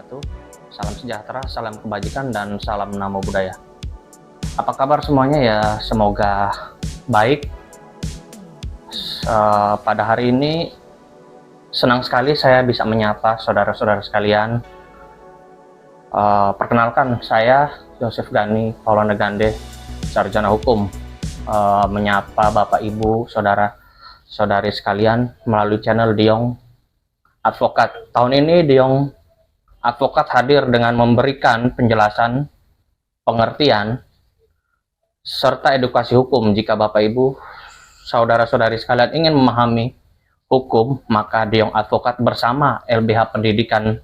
wabarakatuh. Salam sejahtera, salam kebajikan, dan salam namo buddhaya. Apa kabar semuanya ya? Semoga baik. Pada hari ini senang sekali saya bisa menyapa saudara-saudara sekalian. Perkenalkan, saya Joseph Gani Paulana Gande, sarjana hukum, menyapa Bapak Ibu, saudara-saudari sekalian melalui channel Diong Advokat. Tahun ini Diong Advokat hadir dengan memberikan penjelasan, pengertian, serta edukasi hukum. Jika Bapak Ibu, saudara-saudari sekalian ingin memahami hukum, maka Diong Advokat bersama LBH Pendidikan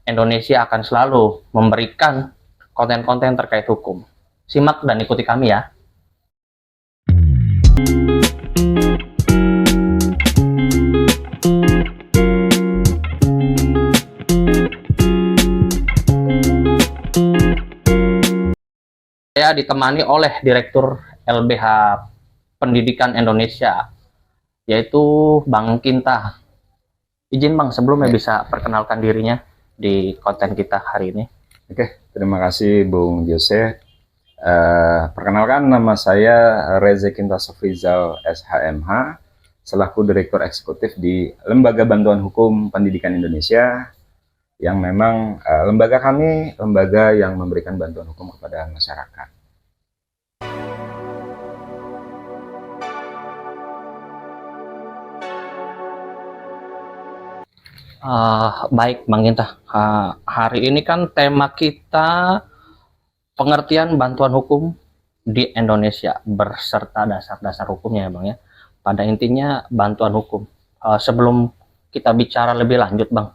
Indonesia akan selalu memberikan konten-konten terkait hukum. Simak dan ikuti kami ya. Saya ditemani oleh Direktur LBH Pendidikan Indonesia, yaitu Bang Kinta. Izin Bang, sebelumnya bisa perkenalkan dirinya di konten kita hari ini. Oke, terima kasih Bung Jose. Perkenalkan, nama saya Reza Kinta Sofrizal SHMH, selaku Direktur Eksekutif di Lembaga Bantuan Hukum Pendidikan Indonesia, yang memang lembaga kami, lembaga yang memberikan bantuan hukum kepada masyarakat. Baik Bang Kinta, hari ini kan tema kita pengertian bantuan hukum di Indonesia berserta dasar-dasar hukumnya ya Bang ya. Pada intinya bantuan hukum. Sebelum kita bicara lebih lanjut Bang,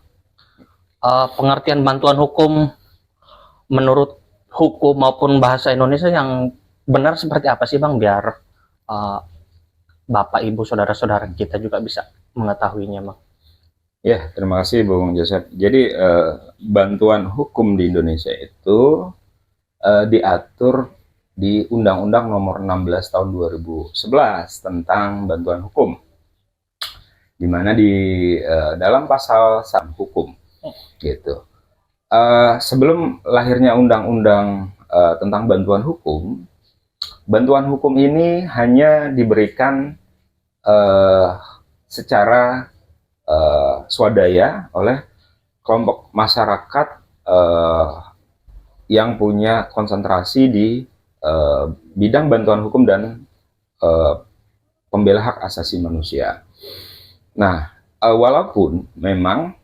pengertian bantuan hukum menurut hukum maupun bahasa Indonesia yang benar seperti apa sih Bang, biar Bapak Ibu saudara-saudara kita juga bisa mengetahuinya Bang. Ya, terima kasih Bung Joseph. Jadi bantuan hukum di Indonesia itu diatur di Undang-Undang Nomor 16 Tahun 2011 tentang bantuan hukum, di mana di dalam pasal 1 hukum gitu. Sebelum lahirnya undang-undang tentang bantuan hukum ini hanya diberikan secara swadaya oleh kelompok masyarakat yang punya konsentrasi di bidang bantuan hukum dan pembela hak asasi manusia. Nah, walaupun memang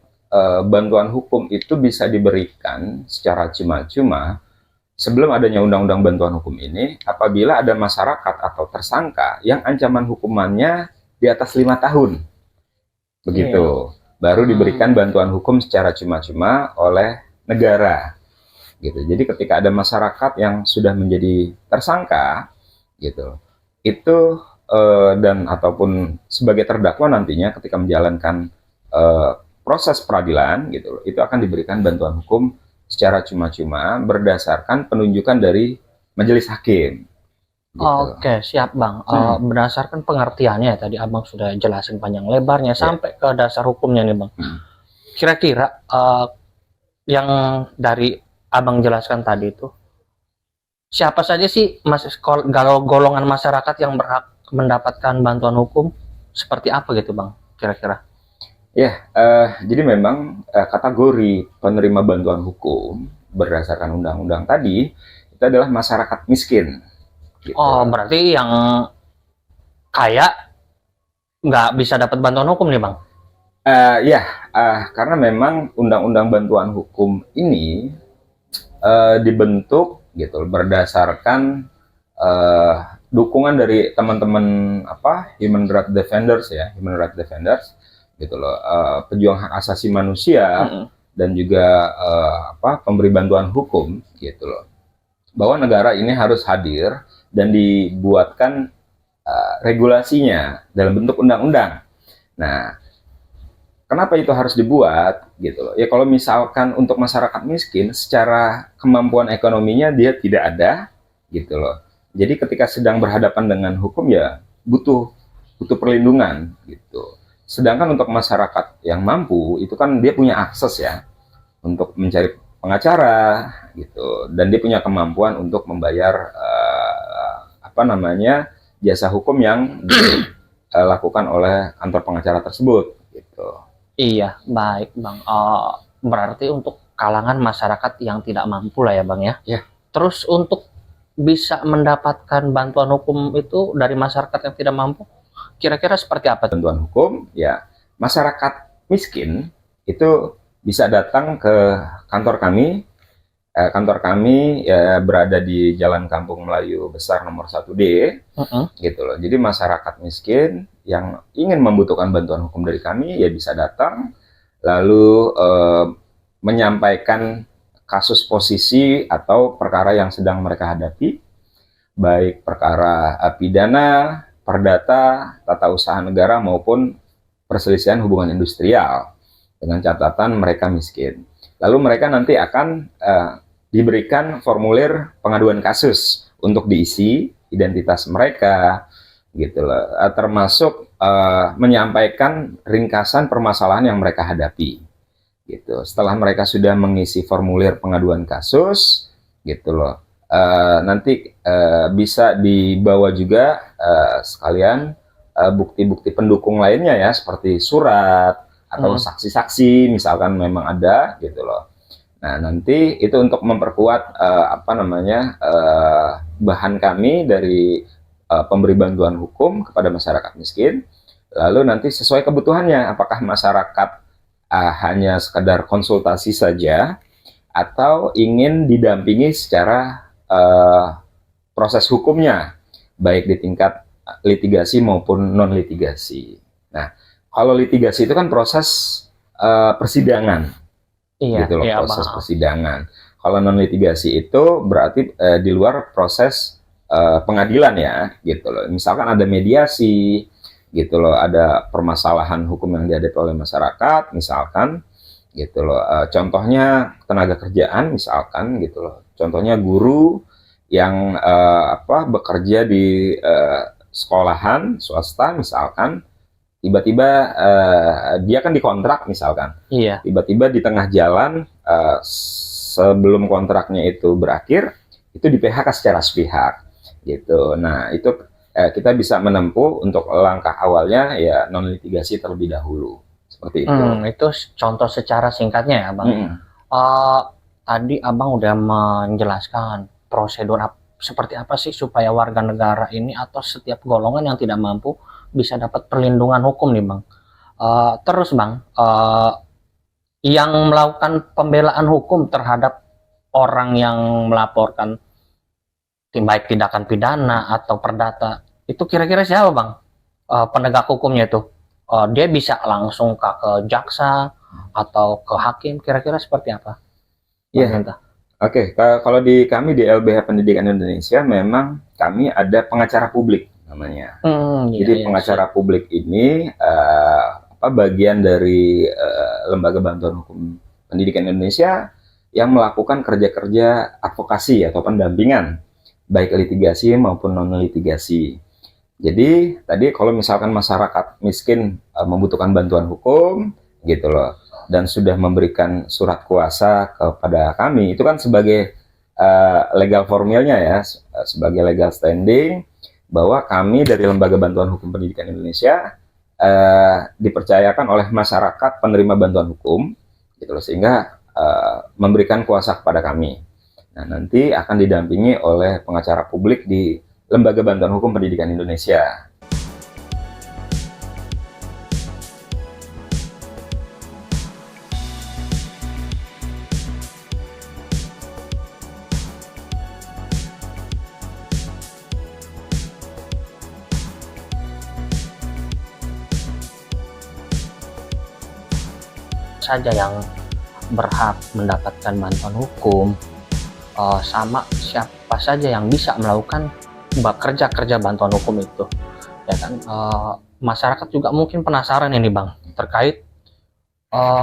bantuan hukum itu bisa diberikan secara cuma-cuma sebelum adanya undang-undang bantuan hukum ini, apabila ada masyarakat atau tersangka yang ancaman hukumannya di atas 5 tahun. Begitu. Baru diberikan bantuan hukum secara cuma-cuma oleh negara. Gitu. Jadi ketika ada masyarakat yang sudah menjadi tersangka gitu, itu dan ataupun sebagai terdakwa nantinya ketika menjalankan proses peradilan gitu, itu akan diberikan bantuan hukum secara cuma-cuma berdasarkan penunjukan dari majelis hakim. Gitu. Oke, siap Bang. Berdasarkan pengertiannya tadi Abang sudah jelasin panjang lebarnya sampai ke dasar hukumnya nih Bang. Kira-kira yang dari Abang jelaskan tadi itu, siapa saja sih golongan masyarakat yang berhak mendapatkan bantuan hukum, seperti apa gitu Bang kira-kira? Ya, jadi memang kategori penerima bantuan hukum berdasarkan undang-undang tadi itu adalah masyarakat miskin. Gitu. Oh, berarti yang kaya nggak bisa dapat bantuan hukum nih Bang? Karena memang undang-undang bantuan hukum ini dibentuk gitu berdasarkan dukungan dari teman-teman human rights defenders gitu loh, pejuang hak asasi manusia dan juga pemberi bantuan hukum gitu loh, bahwa negara ini harus hadir dan dibuatkan regulasinya dalam bentuk undang-undang. Nah, kenapa itu harus dibuat gitu loh? Ya kalau misalkan untuk masyarakat miskin secara kemampuan ekonominya dia tidak ada gitu loh. Jadi ketika sedang berhadapan dengan hukum ya butuh perlindungan gitu. Sedangkan untuk masyarakat yang mampu itu kan dia punya akses ya untuk mencari pengacara gitu, dan dia punya kemampuan untuk membayar jasa hukum yang dilakukan oleh kantor pengacara tersebut gitu. Iya, baik Bang. Berarti untuk kalangan masyarakat yang tidak mampu lah ya Bang ya. Ya. Terus untuk bisa mendapatkan bantuan hukum itu dari masyarakat yang tidak mampu, kira-kira seperti apa? Bantuan hukum, ya masyarakat miskin itu bisa datang ke kantor kami. Kantor kami ya berada di Jalan Kampung Melayu Besar nomor 1D, gitu loh. Jadi masyarakat miskin yang ingin membutuhkan bantuan hukum dari kami ya bisa datang, lalu menyampaikan kasus posisi atau perkara yang sedang mereka hadapi, baik perkara pidana, perdata, tata usaha negara maupun perselisihan hubungan industrial, dengan catatan mereka miskin. Lalu mereka nanti akan diberikan formulir pengaduan kasus untuk diisi identitas mereka, gitu loh, termasuk menyampaikan ringkasan permasalahan yang mereka hadapi, gitu. Setelah mereka sudah mengisi formulir pengaduan kasus, gitu loh, nanti bisa dibawa juga sekalian bukti-bukti pendukung lainnya ya, seperti surat atau saksi-saksi misalkan memang ada, gitu loh. Nah, nanti itu untuk memperkuat bahan kami dari pemberi bantuan hukum kepada masyarakat miskin. Lalu nanti sesuai kebutuhannya, apakah masyarakat hanya sekedar konsultasi saja atau ingin didampingi secara proses hukumnya, baik di tingkat litigasi maupun non litigasi. Nah, kalau litigasi itu kan proses persidangan. Iya, gitu loh, iya, proses Bang. persidangan. Kalau non litigasi itu berarti di luar proses pengadilan ya, gitu loh. Misalkan ada mediasi, gitu loh, ada permasalahan hukum yang dihadapi oleh masyarakat, misalkan, gitu loh. Contohnya tenaga kerjaan, misalkan, gitu loh. Contohnya guru yang bekerja di sekolahan swasta, misalkan. Tiba-tiba dia kan dikontrak misalkan, Iya. tiba-tiba di tengah jalan sebelum kontraknya itu berakhir, itu di PHK secara sepihak, gitu. Nah itu kita bisa menempuh untuk langkah awalnya ya non litigasi terlebih dahulu, seperti itu. Itu contoh secara singkatnya ya Bang. Tadi Abang udah menjelaskan prosedur seperti apa sih supaya warga negara ini atau setiap golongan yang tidak mampu bisa dapat perlindungan hukum nih Bang. Terus Bang, yang melakukan pembelaan hukum terhadap orang yang melaporkan baik tindakan pidana atau perdata, itu kira-kira siapa Bang? Penegak hukumnya itu? Dia bisa langsung ke jaksa atau ke hakim, kira-kira seperti apa? Iya. Oke, kalau di kami di LBH Pendidikan Indonesia memang kami ada pengacara publik namanya. Jadi pengacara publik ini bagian dari Lembaga Bantuan Hukum Pendidikan Indonesia yang melakukan kerja-kerja advokasi atau pendampingan baik litigasi maupun non litigasi. Jadi tadi kalau misalkan masyarakat miskin membutuhkan bantuan hukum, gitu loh, dan sudah memberikan surat kuasa kepada kami, itu kan sebagai legal formilnya ya, sebagai legal standing bahwa kami dari Lembaga Bantuan Hukum Pendidikan Indonesia dipercayakan oleh masyarakat penerima bantuan hukum, gitu loh, sehingga memberikan kuasa kepada kami. Nah, nanti akan didampingi oleh pengacara publik di Lembaga Bantuan Hukum Pendidikan Indonesia. Saja yang berhak mendapatkan bantuan hukum, sama siapa saja yang bisa melakukan kerja bantuan hukum itu, ya kan? Masyarakat juga mungkin penasaran ini Bang, terkait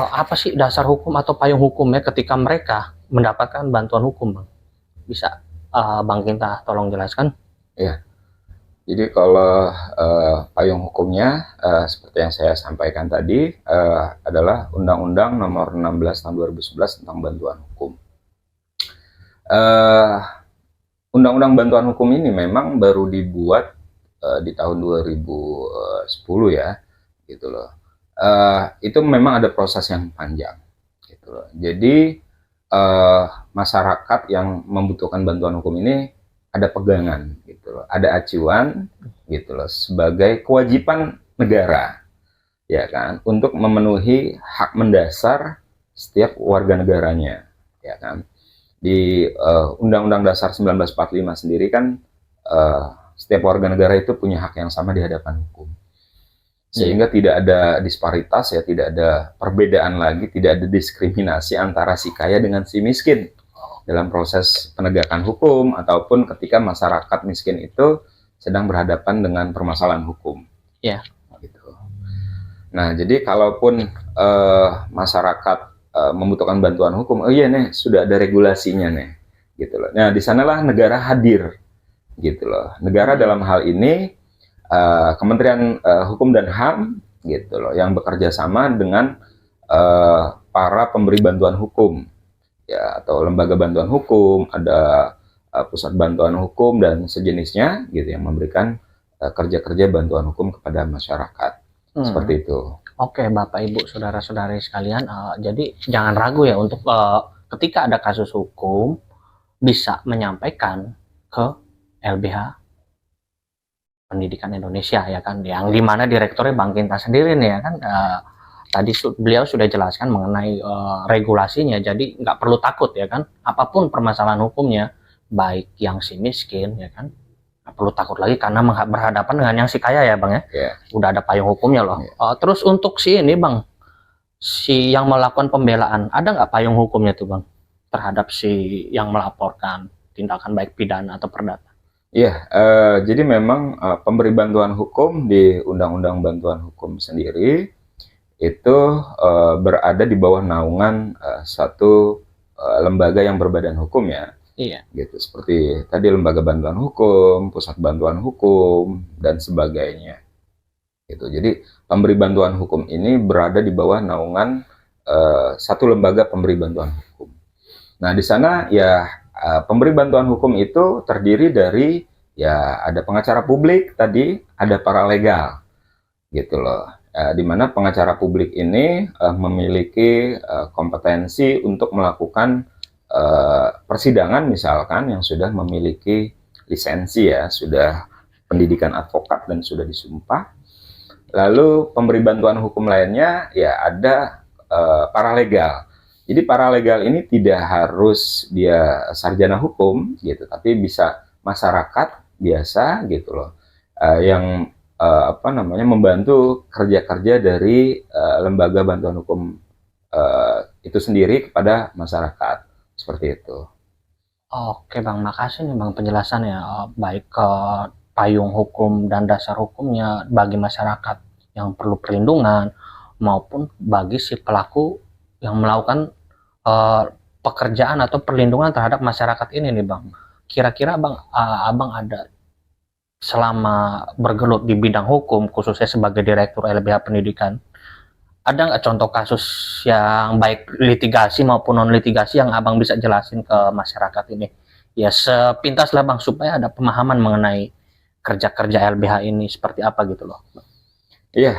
apa sih dasar hukum atau payung hukumnya ketika mereka mendapatkan bantuan hukum Bang? Bisa Bang Kinta tolong jelaskan? Ya. Jadi kalau payung hukumnya seperti yang saya sampaikan tadi adalah Undang-Undang Nomor 16 Tahun 2011 tentang bantuan hukum. Eh, Undang-Undang bantuan hukum ini memang baru dibuat di tahun 2010 ya, gitu loh. Itu memang ada proses yang panjang, gitu loh. Jadi masyarakat yang membutuhkan bantuan hukum ini ada pegangan, gitu loh. Ada acuan, gitu loh, sebagai kewajiban negara, ya kan, untuk memenuhi hak mendasar setiap warga negaranya, ya kan. Di Undang-Undang Dasar 1945 sendiri kan setiap warga negara itu punya hak yang sama di hadapan hukum. Sehingga tidak ada disparitas ya, tidak ada perbedaan lagi, tidak ada diskriminasi antara si kaya dengan si miskin dalam proses penegakan hukum ataupun ketika masyarakat miskin itu sedang berhadapan dengan permasalahan hukum. Ya. Gitu. Nah, jadi kalaupun masyarakat membutuhkan bantuan hukum, oh iya nih sudah ada regulasinya nih, gitu loh. Nah, di sanalah negara hadir, gitu loh. Negara dalam hal ini Kementerian Hukum dan HAM, gitu loh, yang bekerja sama dengan para pemberi bantuan hukum, ya, atau lembaga bantuan hukum, ada pusat bantuan hukum dan sejenisnya, gitu, yang memberikan kerja-kerja bantuan hukum kepada masyarakat. Seperti itu. Oke, Bapak, Ibu, saudara-saudari sekalian, jadi jangan ragu ya untuk ketika ada kasus hukum bisa menyampaikan ke LBH Pendidikan Indonesia, ya kan, yang dimana direkturnya Bang Kinta sendiri nih, ya kan. Tadi beliau sudah jelaskan mengenai regulasinya, jadi nggak perlu takut, ya kan, apapun permasalahan hukumnya, baik yang si miskin, ya kan, nggak perlu takut lagi karena berhadapan dengan yang si kaya, ya Bang ya. Yeah. Udah ada payung hukumnya loh. Terus untuk si ini Bang, si yang melakukan pembelaan, ada nggak payung hukumnya tuh Bang terhadap si yang melaporkan tindakan baik pidana atau perdata? Iya, jadi memang pemberi bantuan hukum di Undang-Undang Bantuan Hukum sendiri itu berada di bawah naungan satu lembaga yang berbadan hukum ya. Iya. Gitu, seperti tadi lembaga bantuan hukum, pusat bantuan hukum, dan sebagainya. Gitu. Jadi pemberi bantuan hukum ini berada di bawah naungan satu lembaga pemberi bantuan hukum. Nah, di sana ya pemberi bantuan hukum itu terdiri dari ya ada pengacara publik tadi, ada paralegal, gitu loh. Di mana pengacara publik ini memiliki kompetensi untuk melakukan persidangan misalkan yang sudah memiliki lisensi ya, sudah pendidikan advokat dan sudah disumpah. Lalu pemberi bantuan hukum lainnya ya ada paralegal. Jadi paralegal ini tidak harus dia sarjana hukum gitu, tapi bisa masyarakat biasa gitu loh, yang membantu kerja-kerja dari lembaga bantuan hukum itu sendiri kepada masyarakat, seperti itu. Oke Bang, makasih nih Bang penjelasannya, baik ke payung hukum dan dasar hukumnya bagi masyarakat yang perlu perlindungan maupun bagi si pelaku yang melakukan pekerjaan atau perlindungan terhadap masyarakat ini nih Bang. Kira-kira Bang, Abang ada selama bergelut di bidang hukum, khususnya sebagai Direktur LBH Pendidikan, ada nggak contoh kasus yang baik litigasi maupun non litigasi yang Abang bisa jelasin ke masyarakat ini? Ya sepintas lah Bang, supaya ada pemahaman mengenai kerja-kerja LBH ini seperti apa gitu loh. Iya,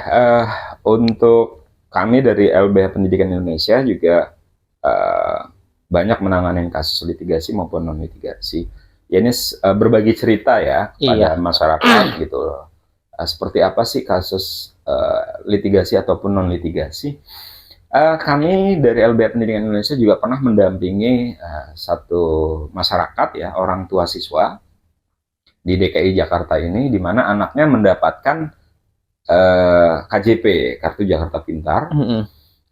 untuk kami dari LBH Pendidikan Indonesia juga banyak menangani kasus litigasi maupun non litigasi. Ya ini berbagi cerita ya pada masyarakat gitu loh. Seperti apa sih kasus litigasi ataupun non litigasi? Kami dari LBH Pendidikan Indonesia juga pernah mendampingi satu masyarakat ya, orang tua siswa di DKI Jakarta ini, di mana anaknya mendapatkan KJP, Kartu Jakarta Pintar,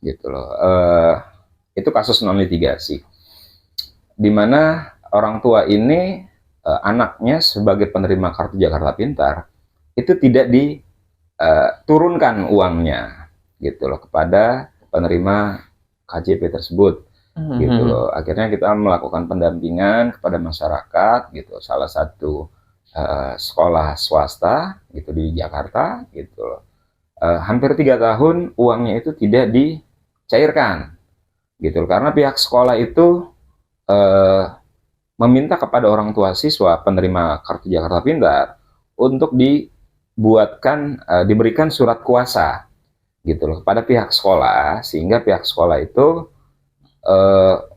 gitu loh. Itu kasus non litigasi, di mana orang tua ini anaknya sebagai penerima Kartu Jakarta Pintar itu tidak diturunkan uangnya, gitu loh, kepada penerima KJP tersebut, gitu loh. Akhirnya kita melakukan pendampingan kepada masyarakat, gitu. Salah satu sekolah swasta gitu di Jakarta gitu loh. Hampir 3 tahun uangnya itu tidak dicairkan gitu loh, karena pihak sekolah itu eh, meminta kepada orang tua siswa penerima kartu Jakarta Pintar untuk diberikan surat kuasa gitu loh kepada pihak sekolah, sehingga pihak sekolah itu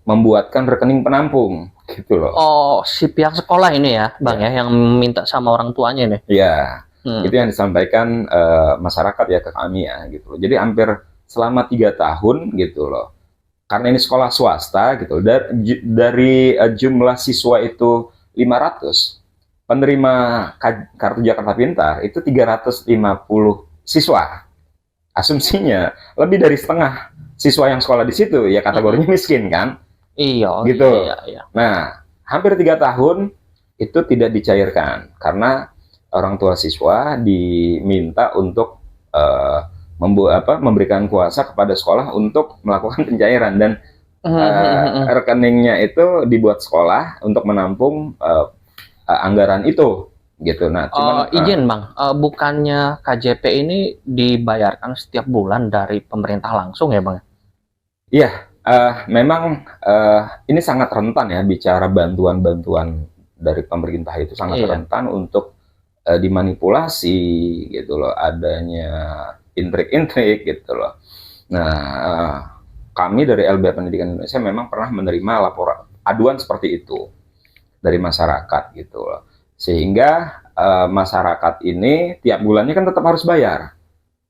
membuatkan rekening penampung gitu loh. Oh, si pihak sekolah ini ya, Bang Ya, ya, yang minta sama orang tuanya nih. ya, Hmm. itu yang disampaikan masyarakat ya ke kami ya gitu loh. Jadi hampir selama 3 tahun gitu loh. Karena ini sekolah swasta gitu, dari jumlah siswa itu 500, penerima kartu Jakarta Pintar itu 350 siswa. Asumsinya lebih dari setengah siswa yang sekolah di situ ya kategorinya miskin kan, Iya, gitu. iya, iya. Nah, hampir 3 tahun itu tidak dicairkan karena orang tua siswa diminta untuk memberikan kuasa kepada sekolah untuk melakukan pencairan, dan rekeningnya itu dibuat sekolah untuk menampung anggaran itu gitu. Nah, cuman Izin Bang, bukannya KJP ini dibayarkan setiap bulan dari pemerintah langsung ya Bang? iya, memang ini sangat rentan ya, bicara bantuan-bantuan dari pemerintah itu sangat Iya. rentan untuk dimanipulasi gitu loh, adanya intrik-intrik gitu loh. Nah, kami dari LBH Pendidikan Indonesia memang pernah menerima laporan aduan seperti itu dari masyarakat gitu loh. Sehingga masyarakat ini tiap bulannya kan tetap harus bayar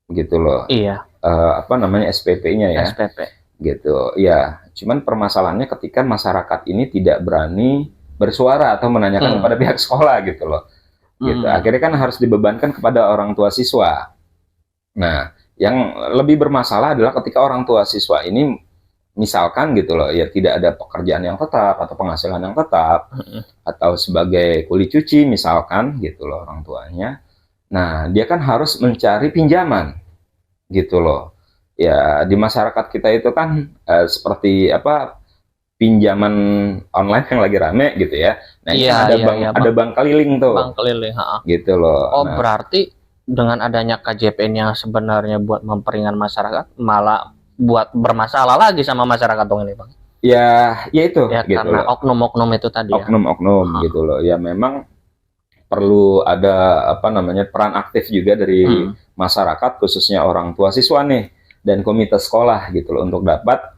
gitu loh. Iya, Apa namanya, SPP-nya ya SPP. gitu. Ya, cuman permasalahannya ketika masyarakat ini tidak berani bersuara atau menanyakan kepada pihak sekolah gitu loh. Gitu. Akhirnya kan harus dibebankan kepada orang tua siswa. Nah, yang lebih bermasalah adalah ketika orang tua siswa ini misalkan gitu loh, ya tidak ada pekerjaan yang tetap atau penghasilan yang tetap, atau sebagai kuli cuci misalkan gitu loh orang tuanya. Nah, dia kan harus mencari pinjaman gitu loh. Ya, di masyarakat kita itu kan seperti apa, pinjaman online yang lagi rame gitu ya. Nah, ini kan Iya, ada iya, bank iya, ada bank keliling tuh Bang keliling. gitu loh. Oh, Nah, berarti dengan adanya KJP ini yang sebenarnya buat memperingan masyarakat, malah buat bermasalah lagi sama masyarakat dong ini Bang. ya itu Ya gitu karena loh. oknum-oknum itu tadi ya. Oknum-oknum gitu loh. Ya memang perlu ada apa namanya, peran aktif juga dari masyarakat, khususnya orang tua siswa nih dan komite sekolah gitu loh, untuk dapat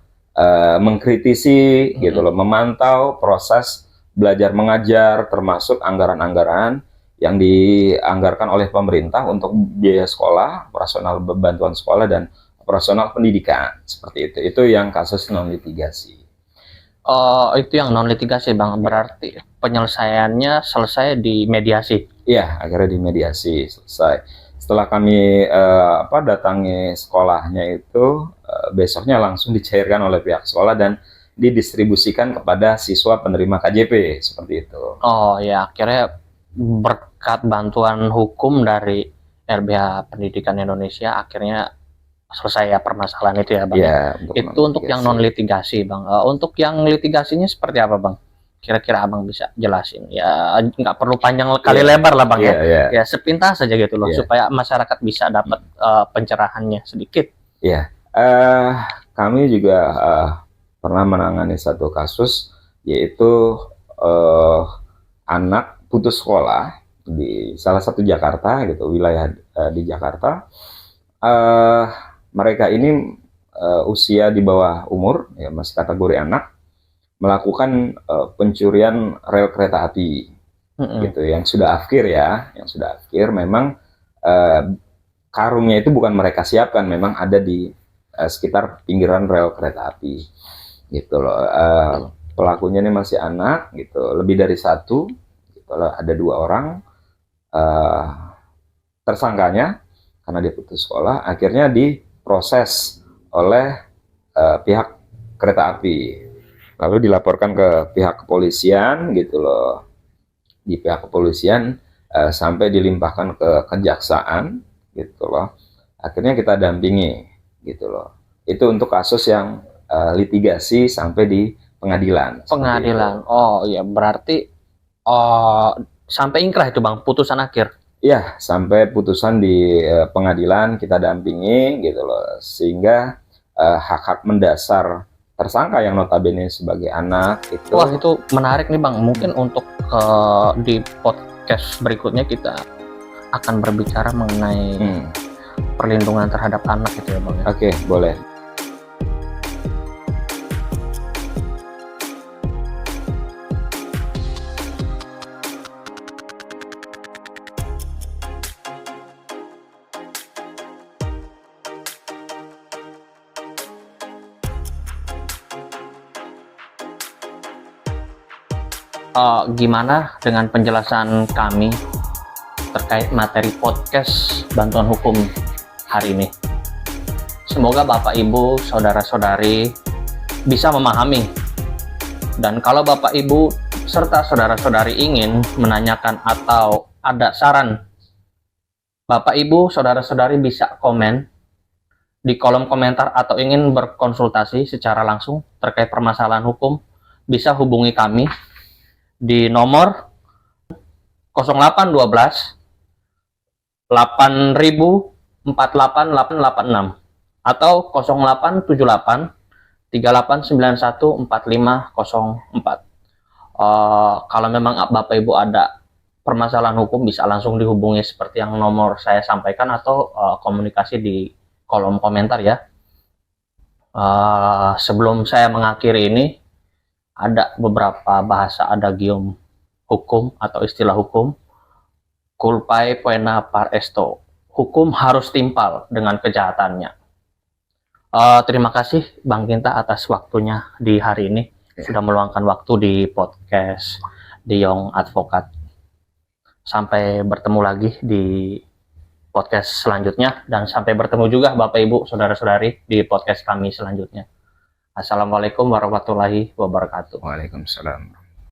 mengkritisi gitu loh, memantau proses belajar mengajar, termasuk anggaran-anggaran yang dianggarkan oleh pemerintah untuk biaya sekolah, operasional bantuan sekolah, dan operasional pendidikan seperti itu. Itu yang kasus non litigasi. Oh, itu yang non litigasi Bang. Berarti penyelesaiannya selesai di mediasi. Iya, akhirnya dimediasi, selesai. Setelah kami datangi sekolahnya itu, besoknya langsung dicairkan oleh pihak sekolah dan didistribusikan kepada siswa penerima KJP seperti itu. Oh ya, akhirnya berkat bantuan hukum dari LBH Pendidikan Indonesia akhirnya selesai ya permasalahan itu ya Bang. Ya, Itu untuk yang non litigasi Bang. Untuk yang litigasinya seperti apa Bang? Kira-kira Abang bisa jelasin. Ya nggak perlu panjang kali lebar lah Bang ya. Ya sepintas saja gitu loh, supaya masyarakat bisa dapat pencerahannya sedikit. Ya, kami juga pernah menangani satu kasus, yaitu anak putus sekolah di salah satu Jakarta gitu, wilayah di Jakarta. Mereka ini usia di bawah umur, ya masih kategori anak, melakukan pencurian rel kereta api gitu, yang sudah afkir ya, yang sudah afkir. Memang karungnya itu bukan mereka siapkan, memang ada di sekitar pinggiran rel kereta api gitu loh. Pelakunya ini masih anak gitu, lebih dari satu gitu loh, ada 2 orang tersangkanya karena dia putus sekolah. Akhirnya diproses oleh pihak kereta api, lalu dilaporkan ke pihak kepolisian gitu loh. Di pihak kepolisian sampai dilimpahkan ke kejaksaan gitu loh. Akhirnya kita dampingi gitu loh. Itu untuk kasus yang litigasi sampai di pengadilan. Pengadilan. Oh iya, berarti sampai ingkrah itu Bang, putusan akhir. Ya, sampai putusan di pengadilan kita dampingi gitu loh, sehingga hak-hak mendasar tersangka yang notabene sebagai anak itu. Wah, itu menarik nih Bang. Mungkin untuk di podcast berikutnya kita akan berbicara mengenai perlindungan terhadap anak itu ya Bang ya. Oke, boleh. Gimana dengan penjelasan kami terkait materi podcast bantuan hukum hari ini? Semoga Bapak, Ibu, saudara-saudari bisa memahami. Dan kalau Bapak, Ibu, serta saudara-saudari ingin menanyakan atau ada saran, Bapak, Ibu, saudara-saudari bisa komen di kolom komentar atau ingin berkonsultasi secara langsung terkait permasalahan hukum, bisa hubungi kami di nomor 0812 8000 atau 0878 3891 4504. Kalau memang Bapak Ibu ada permasalahan hukum bisa langsung dihubungi seperti yang nomor saya sampaikan atau komunikasi di kolom komentar ya. Sebelum saya mengakhiri ini, ada beberapa bahasa adagium hukum atau istilah hukum. Culpae poena par esto. Hukum harus timpal dengan kejahatannya. Terima kasih Bang Kinta atas waktunya di hari ini. Sudah meluangkan waktu di podcast Diong Advokat. Sampai bertemu lagi di podcast selanjutnya. Dan sampai bertemu juga Bapak Ibu saudara-saudari di podcast kami selanjutnya. Assalamualaikum warahmatullahi wabarakatuh. Waalaikumsalam.